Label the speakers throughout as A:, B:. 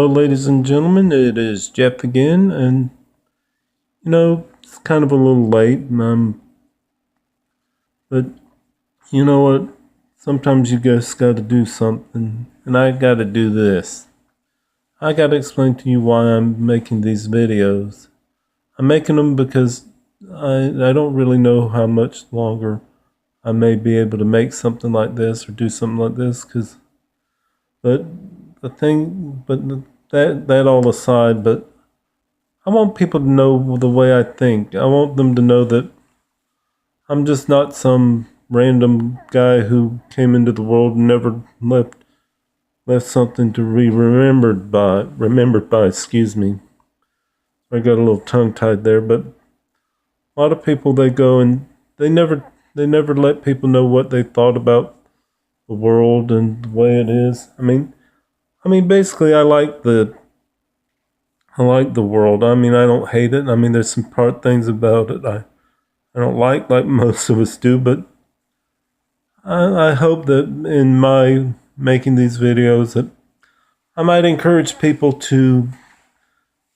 A: Hello, ladies and gentlemen, it is Jeff again, and it's kind of a little late, but you know what? Sometimes you just got to do something, and I got to do this. I got to explain to you why I'm making these videos. I'm making them because I don't really know how much longer I may be able to make something like this or do something like this, but that all aside, but I want people to know the way I think. I want them to know that I'm just not some random guy who came into the world and never left something to be remembered by. Excuse me. I got a little tongue tied there, but a lot of people, they go and they never let people know what they thought about the world and the way it is. I mean, basically, I like the world. I mean, I don't hate it. I mean, there's some things about it I don't like most of us do, but I hope that in my making these videos that I might encourage people to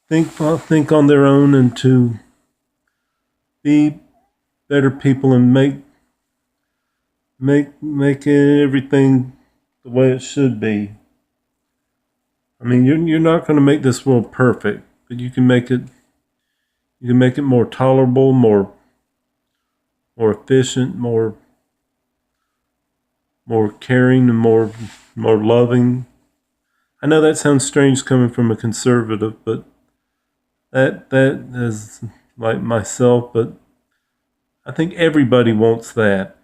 A: think on their own and to be better people and make everything the way it should be. I mean, you're not going to make this world perfect, but you can make it more tolerable, more efficient, more caring, and more loving. I know that sounds strange coming from a conservative, but that is like myself. But I think everybody wants that.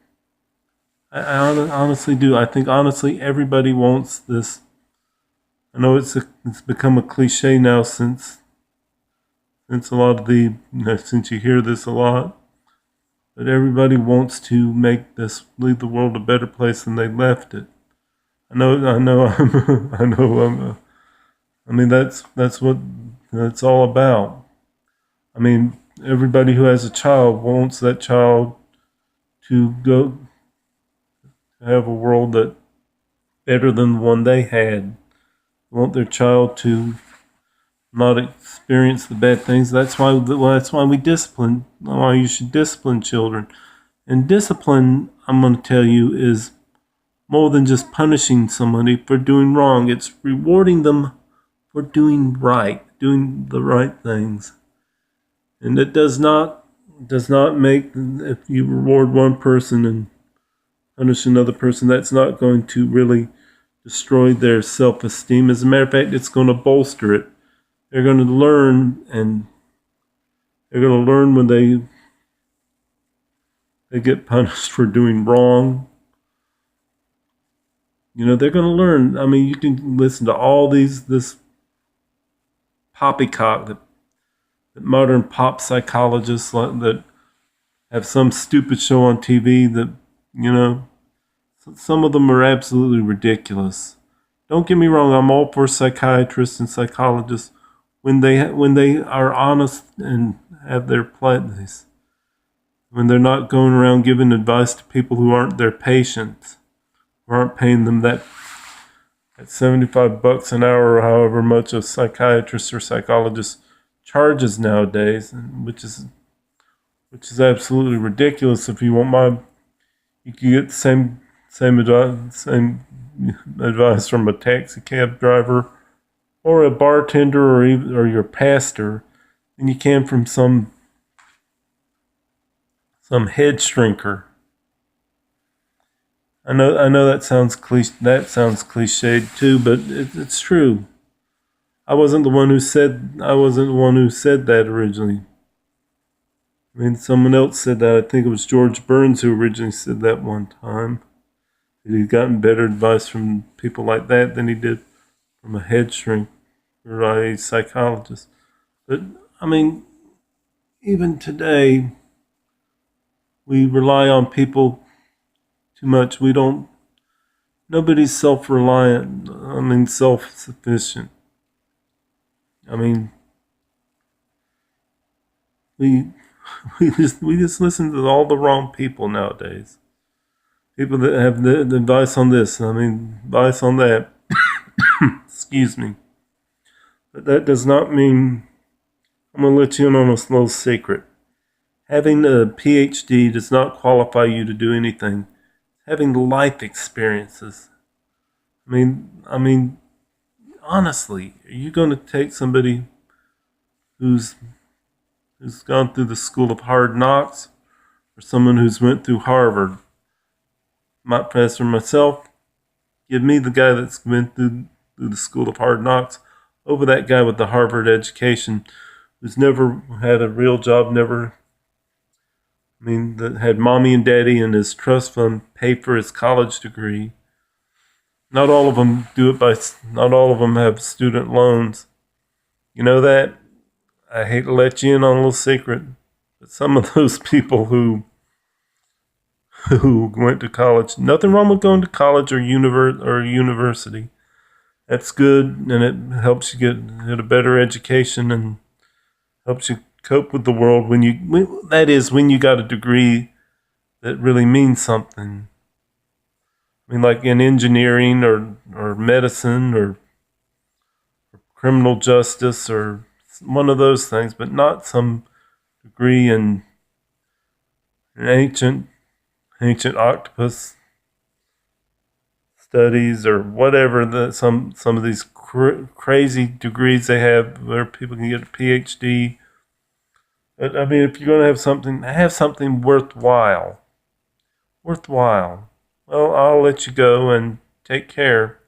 A: I honestly do. I think honestly everybody wants this. I know it's become a cliche now since a lot of since you hear this a lot. But everybody wants to leave the world a better place than they left it. I know, I mean, that's what it's all about. I mean, everybody who has a child wants that child to have a world that better than the one they had. Want their child to not experience the bad things. That's why we discipline. Why you should discipline children. And discipline, I'm going to tell you, is more than just punishing somebody for doing wrong. It's rewarding them for doing the right things. And it does not make, if you reward one person and punish another person, that's not going to really destroy their self-esteem. As a matter of fact, it's going to bolster it. They're going to learn, and they're going to learn when they get punished for doing wrong. They're going to learn. I mean, you can listen to all this poppycock that modern pop psychologists that have some stupid show on TV that, some of them are absolutely ridiculous. Don't get me wrong, I'm all for psychiatrists and psychologists when they are honest and have their place. When they're not going around giving advice to people who aren't their patients, who aren't paying them that $75 an hour or however much a psychiatrist or psychologist charges nowadays, which is absolutely ridiculous. If you want you can get the same advice from a taxi cab driver or a bartender or your pastor than you can from some head shrinker. I know that sounds cliched too, but it's true. I wasn't the one who said that originally. I mean, someone else said that. I think it was George Burns who originally said that one time. He'd gotten better advice from people like that than he did from a head shrink or a psychologist. But I mean, even today, we rely on people too much. Nobody's self-reliant. I mean, self-sufficient. I mean, we just listen to all the wrong people nowadays. People that have the advice on this, advice on that. Excuse me. But that does not mean, I'm going to let you in on a little secret. Having a PhD does not qualify you to do anything. Having life experiences. I mean, honestly, are you going to take somebody who's gone through the school of hard knocks, or someone who's went through Harvard? My professor, myself, give me the guy that's been through the school of hard knocks over that guy with the Harvard education who's never had a real job, that had mommy and daddy and his trust fund pay for his college degree. Not all of them do it not all of them have student loans. You know that? I hate to let you in on a little secret, but some of those people who went to college, nothing wrong with going to college or university. That's good, and it helps you get a better education and helps you cope with the world when you got a degree that really means something. Like in engineering or medicine or criminal justice or one of those things, but not some degree in ancient octopus studies or whatever. Some of these crazy degrees they have where people can get a PhD. But if you're going to have something worthwhile. Well, I'll let you go and take care.